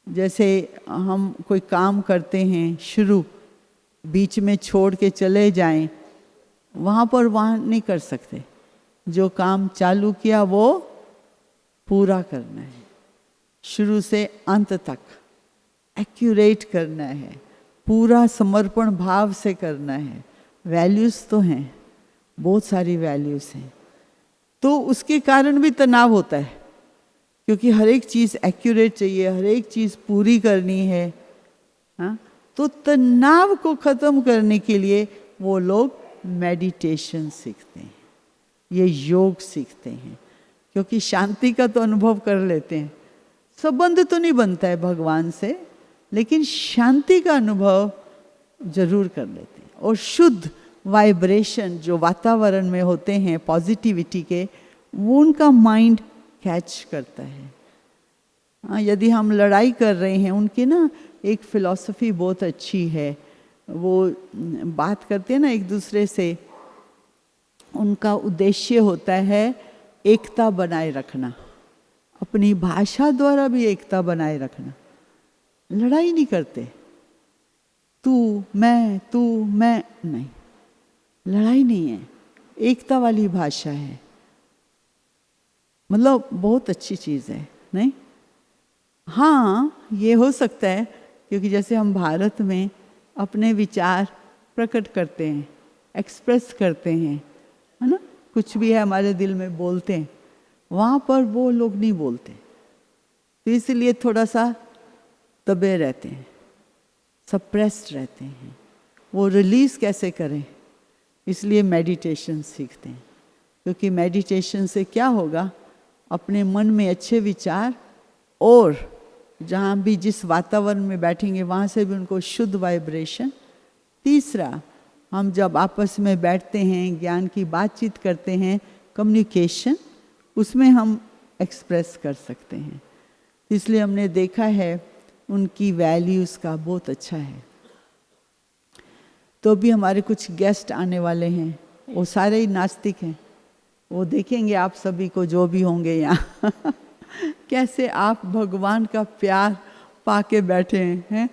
जैसे हम कोई काम करते हैं, शुरू बीच में छोड़ के चले जाएं, वहाँ पर वहाँ नहीं कर सकते। जो काम चालू किया वो पूरा करना है, शुरू से अंत तक एक्यूरेट करना है, पूरा समर्पण भाव से करना है। वैल्यूज़ तो हैं, बहुत सारी वैल्यूज़ हैं। तो उसके कारण भी तनाव होता है, क्योंकि हर एक चीज़ एक्यूरेट चाहिए, हर एक चीज़ पूरी करनी है। हाँ, तो तनाव को ख़त्म करने के लिए वो लोग मेडिटेशन सीखते हैं, ये योग सीखते हैं। क्योंकि शांति का तो अनुभव कर लेते हैं, संबंध तो नहीं बनता है भगवान से, लेकिन शांति का अनुभव जरूर कर लेते हैं। और शुद्ध वाइब्रेशन जो वातावरण में होते हैं पॉजिटिविटी के, वो उनका माइंड कैच करता है। हाँ, यदि हम लड़ाई कर रहे हैं, उनकी ना एक फिलॉसफी बहुत अच्छी है, वो बात करते हैं ना एक दूसरे से, उनका उद्देश्य होता है एकता बनाए रखना, अपनी भाषा द्वारा भी एकता बनाए रखना। लड़ाई नहीं करते, तू मैं नहीं, लड़ाई नहीं है, एकता वाली भाषा है। मतलब बहुत अच्छी चीज़ है, नहीं? हाँ, ये हो सकता है क्योंकि जैसे हम भारत में अपने विचार प्रकट करते हैं, एक्सप्रेस करते हैं, है ना, कुछ भी है हमारे दिल में बोलते हैं, वहाँ पर वो लोग नहीं बोलते, तो इसलिए थोड़ा सा दबे रहते हैं, सप्रेस्ड रहते हैं। वो रिलीज कैसे करें, इसलिए मेडिटेशन सीखते हैं, क्योंकि मेडिटेशन से क्या होगा, अपने मन में अच्छे विचार, और जहाँ भी जिस वातावरण में बैठेंगे वहाँ से भी उनको शुद्ध वाइब्रेशन। तीसरा, हम जब आपस में बैठते हैं, ज्ञान की बातचीत करते हैं, कम्युनिकेशन, उसमें हम एक्सप्रेस कर सकते हैं। इसलिए हमने देखा है उनकी वैल्यूज़ का बहुत अच्छा है। तो भी हमारे कुछ गेस्ट आने वाले हैं, वो सारे ही नास्तिक हैं, वो देखेंगे आप सभी को जो भी होंगे यहाँ कैसे आप भगवान का प्यार पाके बैठे हैं।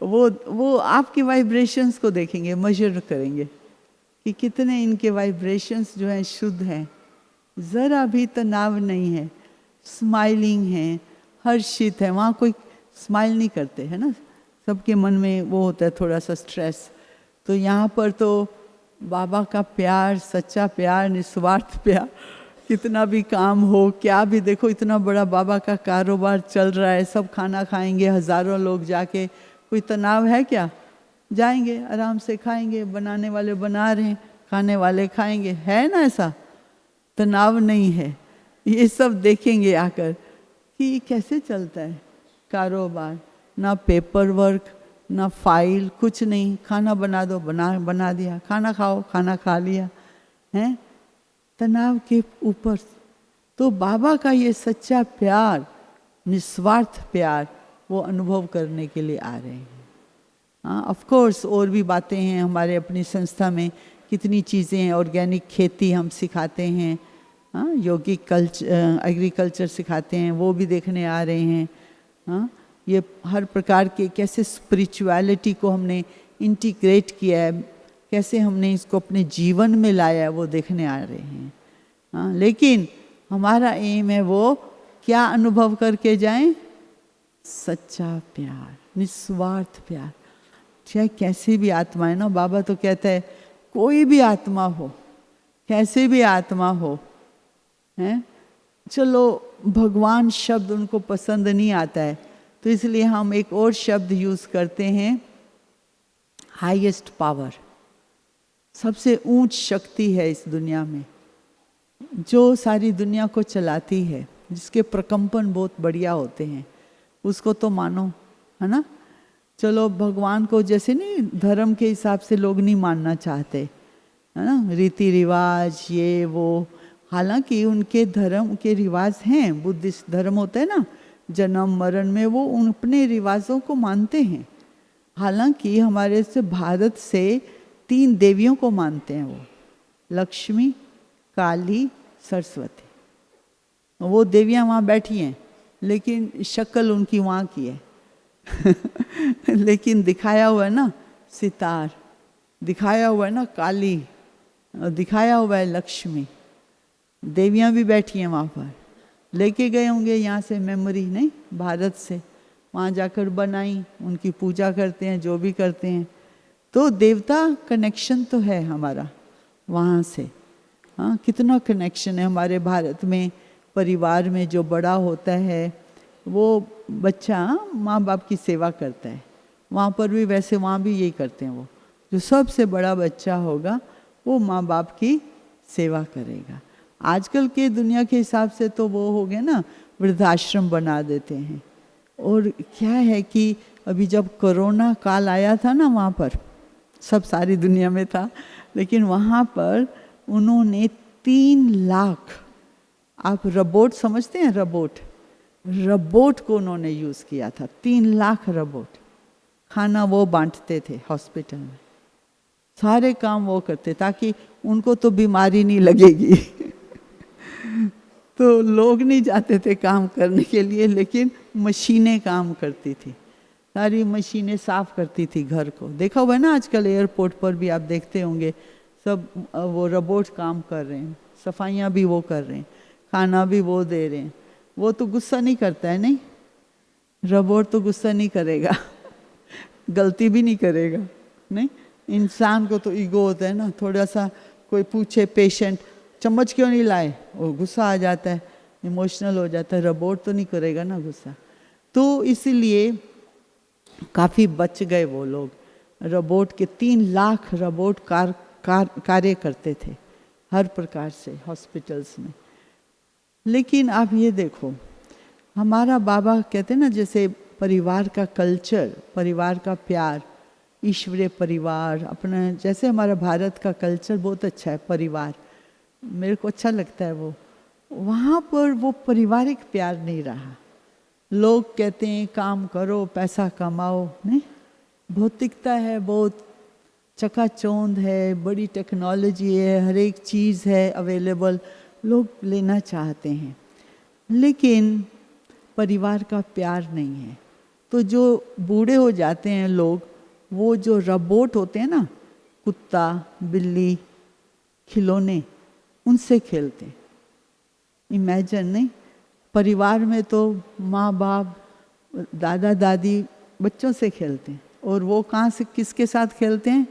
वो आपकी वाइब्रेशंस को देखेंगे, मेजर करेंगे कि कितने इनके वाइब्रेशंस जो हैं शुद्ध हैं, ज़रा भी तनाव नहीं है, स्माइलिंग है, हर्षित है। वहाँ कोई स्माइल नहीं करते, है ना, सबके मन में वो होता है थोड़ा सा स्ट्रेस। तो यहाँ पर तो बाबा का प्यार, सच्चा प्यार, निस्वार्थ प्यार, कितना भी काम हो, क्या भी देखो, इतना बड़ा बाबा का कारोबार चल रहा है, सब खाना खाएंगे, हज़ारों लोग जाके, कोई तनाव है क्या? जाएंगे आराम से खाएंगे, बनाने वाले बना रहे हैं, खाने वाले खाएंगे, है ना, ऐसा तनाव नहीं है। ये सब देखेंगे आकर कि कैसे चलता है कारोबार, ना पेपर वर्क, ना फाइल, कुछ नहीं, खाना बना दो, बना दिया, खाना खाओ, खाना खा लिया, हैं, तनाव के ऊपर। तो बाबा का ये सच्चा प्यार, निस्वार्थ प्यार, वो अनुभव करने के लिए आ रहे हैं। हाँ, ऑफ कोर्स और भी बातें हैं हमारे अपनी संस्था में, कितनी चीज़ें हैं, ऑर्गेनिक खेती हम सिखाते हैं, हाँ, योगिक कल्चर, एग्रीकल्चर सिखाते हैं, वो भी देखने आ रहे हैं। हाँ, ये हर प्रकार के कैसे स्पिरिचुअलिटी को हमने इंटीग्रेट किया है, कैसे हमने इसको अपने जीवन में लाया है, वो देखने आ रहे हैं। हाँ, लेकिन हमारा एम है वो क्या अनुभव करके जाएं, सच्चा प्यार, निस्वार्थ प्यार। चाहे कैसी भी आत्मा है ना, बाबा तो कहता है कोई भी आत्मा हो, कैसे भी आत्मा हो, हैं, चलो भगवान शब्द उनको पसंद नहीं आता है, तो इसलिए हम एक और शब्द यूज़ करते हैं, हाईएस्ट पावर, सबसे ऊंच शक्ति है इस दुनिया में, जो सारी दुनिया को चलाती है, जिसके प्रकंपन बहुत बढ़िया होते हैं, उसको तो मानो, है ना। चलो भगवान को जैसे नहीं, धर्म के हिसाब से लोग नहीं मानना चाहते, है ना, रीति रिवाज ये वो, हालांकि उनके धर्म के रिवाज हैं, बुद्धिस्ट धर्म होता है ना, जन्म मरण में वो उन अपने रिवाजों को मानते हैं। हालांकि हमारे से भारत से 3 देवियों को मानते हैं वो, लक्ष्मी, काली, सरस्वती। वो देवियां वहाँ बैठी हैं, लेकिन शक्ल उनकी वहाँ की है लेकिन दिखाया हुआ है ना सितार, दिखाया हुआ है ना काली, दिखाया हुआ है लक्ष्मी। देवियां भी बैठी हैं वहाँ पर, लेके गए होंगे यहाँ से मेमोरी, नहीं, भारत से वहाँ जाकर बनाई, उनकी पूजा करते हैं, जो भी करते हैं। तो देवता कनेक्शन तो है हमारा वहाँ से। हाँ, कितना कनेक्शन है हमारे भारत में। परिवार में जो बड़ा होता है वो बच्चा माँ बाप की सेवा करता है, वहाँ पर भी वैसे, वहाँ भी यही करते हैं। वो जो सबसे बड़ा बच्चा होगा वो माँ बाप की सेवा करेगा। आजकल के दुनिया के हिसाब से तो वो हो गया ना, वृद्धाश्रम बना देते हैं। और क्या है कि अभी जब कोरोना काल आया था ना, वहाँ पर सब सारी दुनिया में था, लेकिन वहाँ पर उन्होंने 3 लाख, आप रोबोट समझते हैं, रोबोट को उन्होंने यूज़ किया था, 3 लाख रोबोट। खाना वो बांटते थे हॉस्पिटल में, सारे काम वो करते ताकि उनको तो बीमारी नहीं लगेगी तो लोग नहीं जाते थे काम करने के लिए, लेकिन मशीनें काम करती थी, सारी मशीनें साफ करती थी घर को। देखा हुआ है ना, आजकल एयरपोर्ट पर भी आप देखते होंगे सब वो रोबोट काम कर रहे हैं, सफाइयाँ भी वो कर रहे हैं, खाना भी वो दे रहे हैं। वो तो गुस्सा नहीं करता है, नहीं, रोबोट तो गुस्सा नहीं करेगा गलती भी नहीं करेगा, नहीं। इंसान को तो ईगो होता है ना, थोड़ा सा कोई पूछे पेशेंट चम्मच क्यों नहीं लाए, वो गुस्सा आ जाता है, इमोशनल हो जाता है। रोबोट तो नहीं करेगा ना गुस्सा। तो इसीलिए काफ़ी बच गए वो लोग। रोबोट के 3 लाख रोबोट कार्य करते थे हर प्रकार से हॉस्पिटल्स में। लेकिन आप ये देखो, हमारा बाबा कहते हैं ना, जैसे परिवार का कल्चर, परिवार का प्यार, ईश्वरीय परिवार अपना, जैसे हमारा भारत का कल्चर बहुत अच्छा है, परिवार मेरे को अच्छा लगता है वो। वहाँ पर वो पारिवारिक प्यार नहीं रहा। लोग कहते हैं काम करो, पैसा कमाओ, नहीं, भौतिकता है, बहुत चकाचौंध है, बड़ी टेक्नोलॉजी है, हर एक चीज़ है अवेलेबल, लोग लेना चाहते हैं, लेकिन परिवार का प्यार नहीं है। तो जो बूढ़े हो जाते हैं लोग, वो जो रोबोट होते हैं ना, कुत्ता बिल्ली खिलौने, उनसे खेलते। इमेजिन, नहीं, परिवार में तो माँ बाप दादा दादी बच्चों से खेलते हैं, और वो कहाँ से किसके साथ खेलते हैं?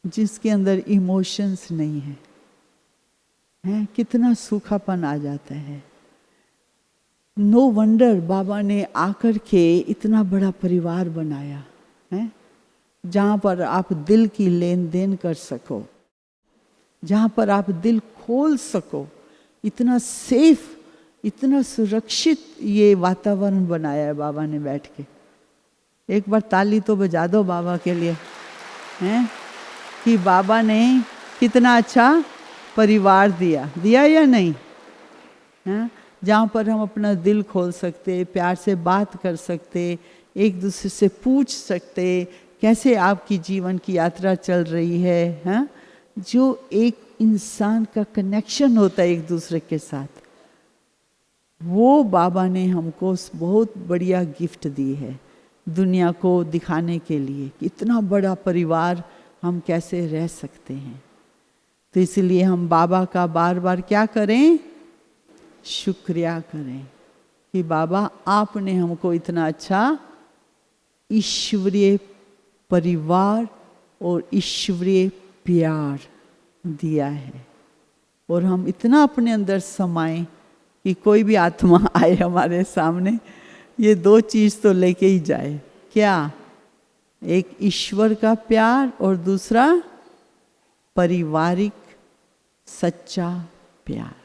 जिसके अंदर इमोशंस नहीं है, हैं? कितना सूखापन आ जाता है। नो वंडर बाबा ने आकर के इतना बड़ा परिवार बनाया है, जहाँ पर आप दिल की लेन देन कर सको, जहाँ पर आप दिल खोल सको। इतना सेफ, इतना सुरक्षित ये वातावरण बनाया है बाबा ने बैठ के। एक बार ताली तो बजा दो बाबा के लिए, हैं, कि बाबा ने कितना अच्छा परिवार दिया या नहीं, हैं, जहाँ पर हम अपना दिल खोल सकते, प्यार से बात कर सकते, एक दूसरे से पूछ सकते कैसे आपकी जीवन की यात्रा चल रही है, हैं? जो एक इंसान का कनेक्शन होता है एक दूसरे के साथ, वो बाबा ने हमको बहुत बढ़िया गिफ्ट दी है दुनिया को दिखाने के लिए कि इतना बड़ा परिवार हम कैसे रह सकते हैं। तो इसलिए हम बाबा का बार बार क्या करें? शुक्रिया करें कि बाबा आपने हमको इतना अच्छा ईश्वरीय परिवार और ईश्वरीय प्यार दिया है, और हम इतना अपने अंदर समाएं कि कोई भी आत्मा आए हमारे सामने, ये 2 चीज़ तो लेके ही जाए। क्या? एक ईश्वर का प्यार और दूसरा पारिवारिक सच्चा प्यार।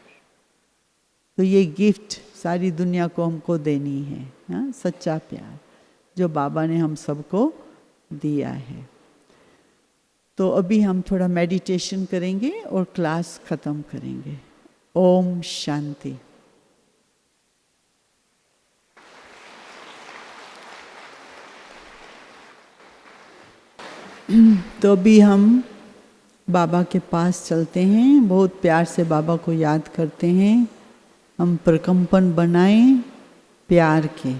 तो ये गिफ्ट सारी दुनिया को हमको देनी है, हाँ? सच्चा प्यार जो बाबा ने हम सबको दिया है। तो अभी हम थोड़ा मेडिटेशन करेंगे और क्लास ख़त्म करेंगे। ओम शांति। तो अभी हम बाबा के पास चलते हैं, बहुत प्यार से बाबा को याद करते हैं। हम प्रकंपन बनाएं प्यार के,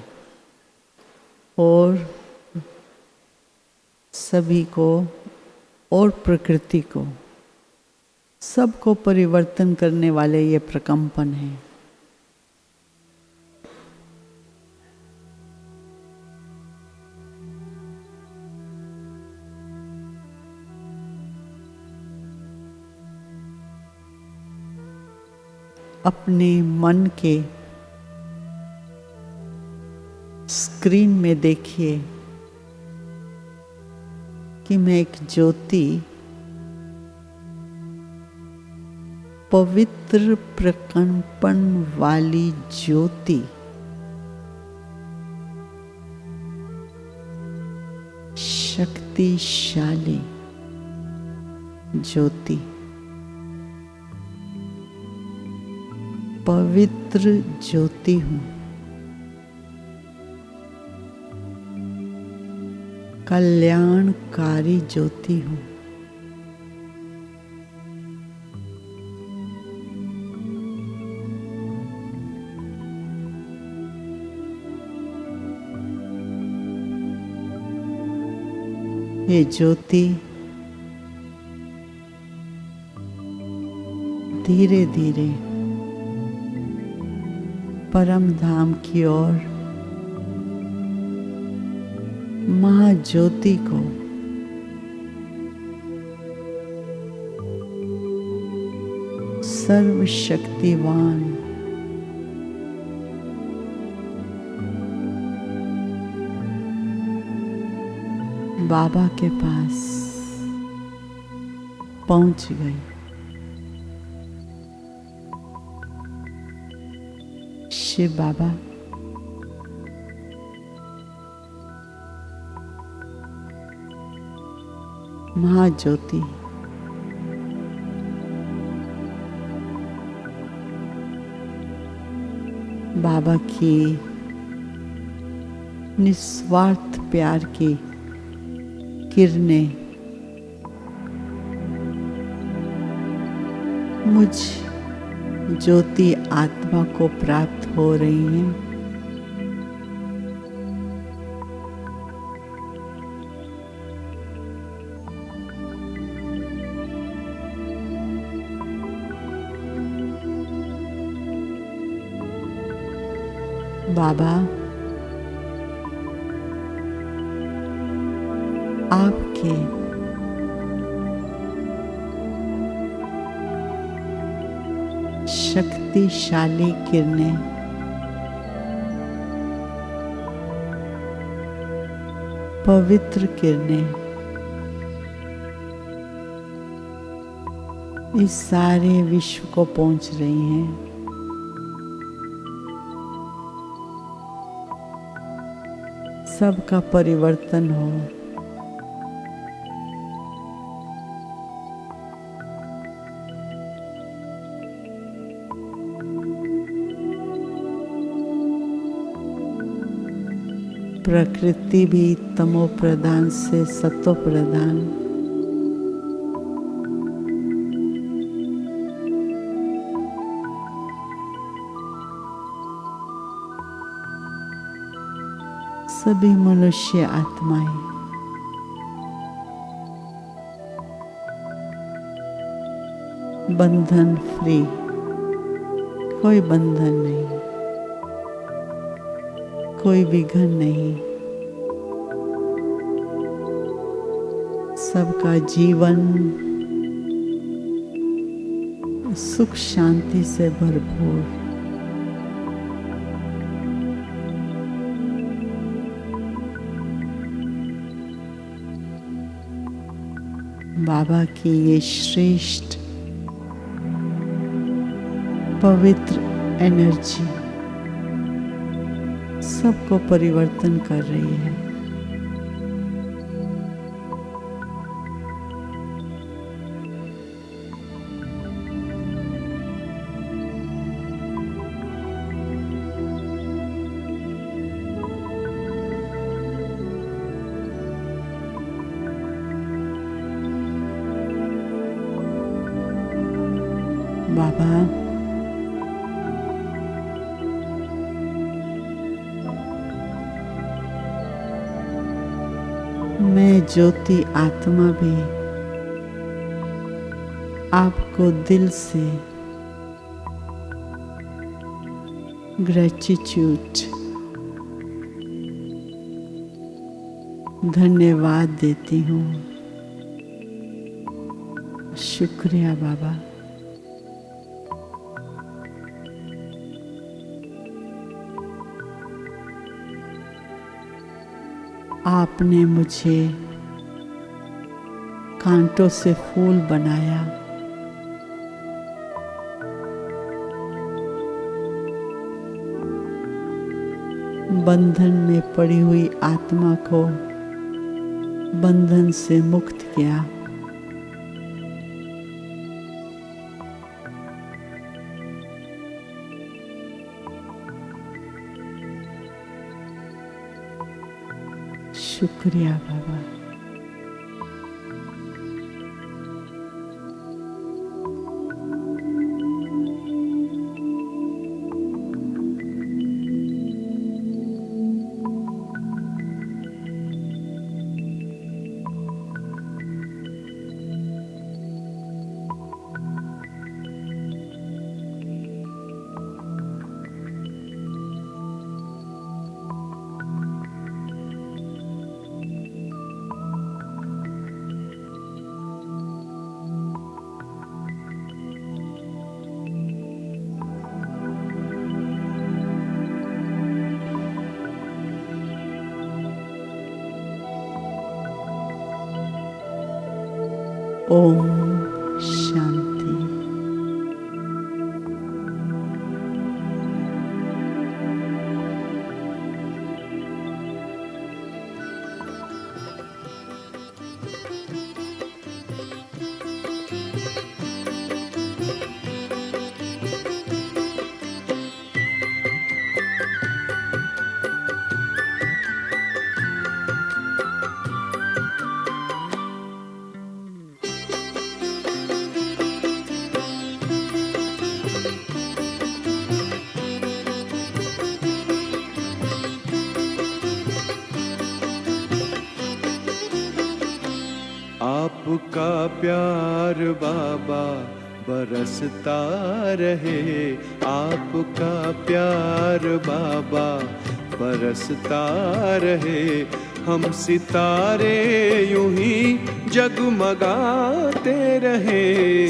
और सभी को और प्रकृति को, सबको परिवर्तन करने वाले ये प्रकंपन है। अपने मन के स्क्रीन में देखिए कि मैं एक ज्योति, पवित्र प्रकंपन वाली ज्योति, शक्तिशाली ज्योति, पवित्र ज्योति हूँ, कल्याणकारी ज्योति हूँ। ये ज्योति धीरे धीरे परम धाम की ओर महाज्योति को सर्वशक्तिवान बाबा के पास पहुंच गई। शिव बाबा महाज्योति बाबा की निस्वार्थ प्यार की किरणें मुझ ज्योति आत्मा को प्राप्त हो रही हैं। बाबा आपके शक्तिशाली किरणें पवित्र किरणें इस सारे विश्व को पहुंच रही हैं। सबका परिवर्तन हो। प्रकृति भी तमो प्रधान से सतो प्रधान सभी मनुष्य आत्माएं बंधन फ्री, कोई बंधन नहीं, कोई विघन नहीं। सबका जीवन सुख शांति से भरपूर। बाबा की ये श्रेष्ठ पवित्र एनर्जी सबको परिवर्तन कर रही है। बाबा मैं ज्योति आत्मा भी आपको दिल से ग्रेटिट्यूड धन्यवाद देती हूँ। शुक्रिया बाबा। आपने मुझे कांटों से फूल बनाया, बंधन में पड़ी हुई आत्मा को बंधन से मुक्त किया। शुक्रिया बाबा। ओम शांति। आपका प्यार बाबा बरसता रहे, आपका प्यार बाबा बरसता रहे। हम सितारे यूं ही जगमगाते रहे।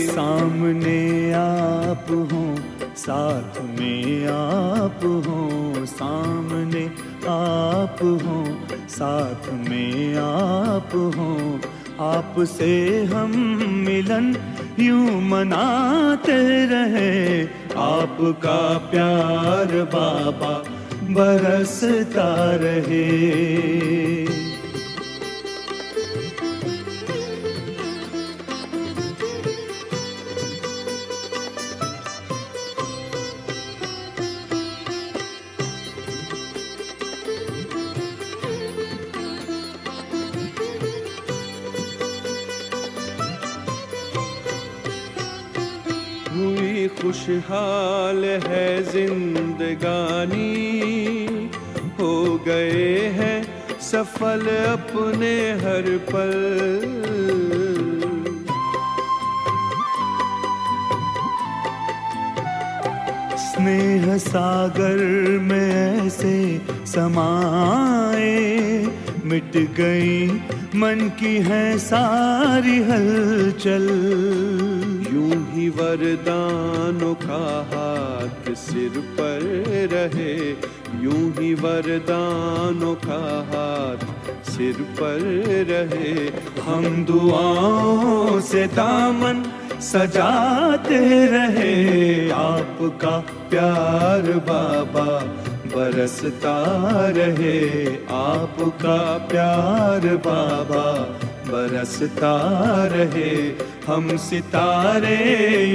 सामने आप हो, साथ में आप हो, सामने आप हो, साथ में आप हो। आपसे हम मिलन यूं मनाते रहे। आपका प्यार बाबा बरसता रहे। हुई खुशहाल है जिंदगानी, हो गए हैं सफल अपने हर पल। स्नेह सागर में ऐसे समाए, मिट गई मन की है सारी हलचल। यूं ही वरदानों का हाथ सिर पर रहे, यूं ही वरदानों का हाथ सिर पर रहे। हम दुआओं से दामन सजाते रहे। आपका प्यार बाबा बरसता रहे, आपका प्यार बाबा बरसता रहे। हम सितारे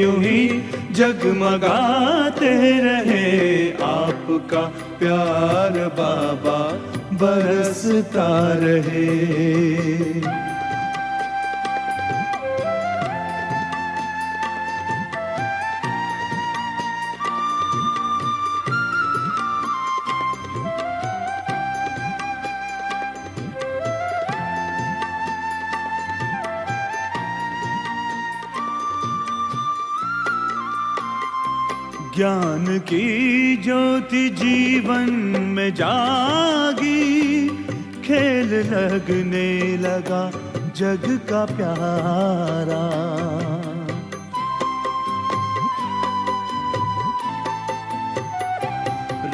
यूं ही जगमगाते रहे। आपका प्यार बाबा बरसता रहे। ज्ञान की ज्योति जीवन में जागी, खेल लगने लगा जग का प्यारा।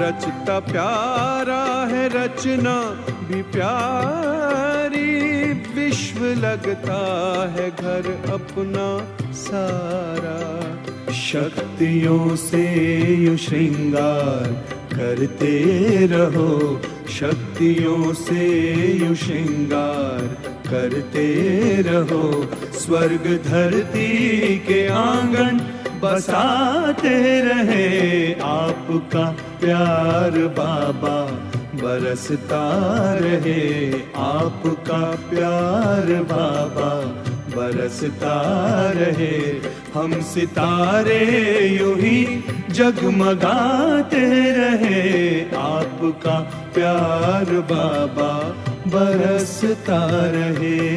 रचता प्यारा है रचना भी प्यारी, विश्व लगता है घर अपना सारा। शक्तियों से यू श्रृंगार करते रहो, शक्तियों से यू श्रृंगार करते रहो। स्वर्ग धरती के आंगन बसाते रहे। आपका प्यार बाबा बरसता रहे। आपका प्यार बाबा बरसता रहे। हम सितारे यूं ही जगमगाते रहे। आपका प्यार बाबा बरसता रहे।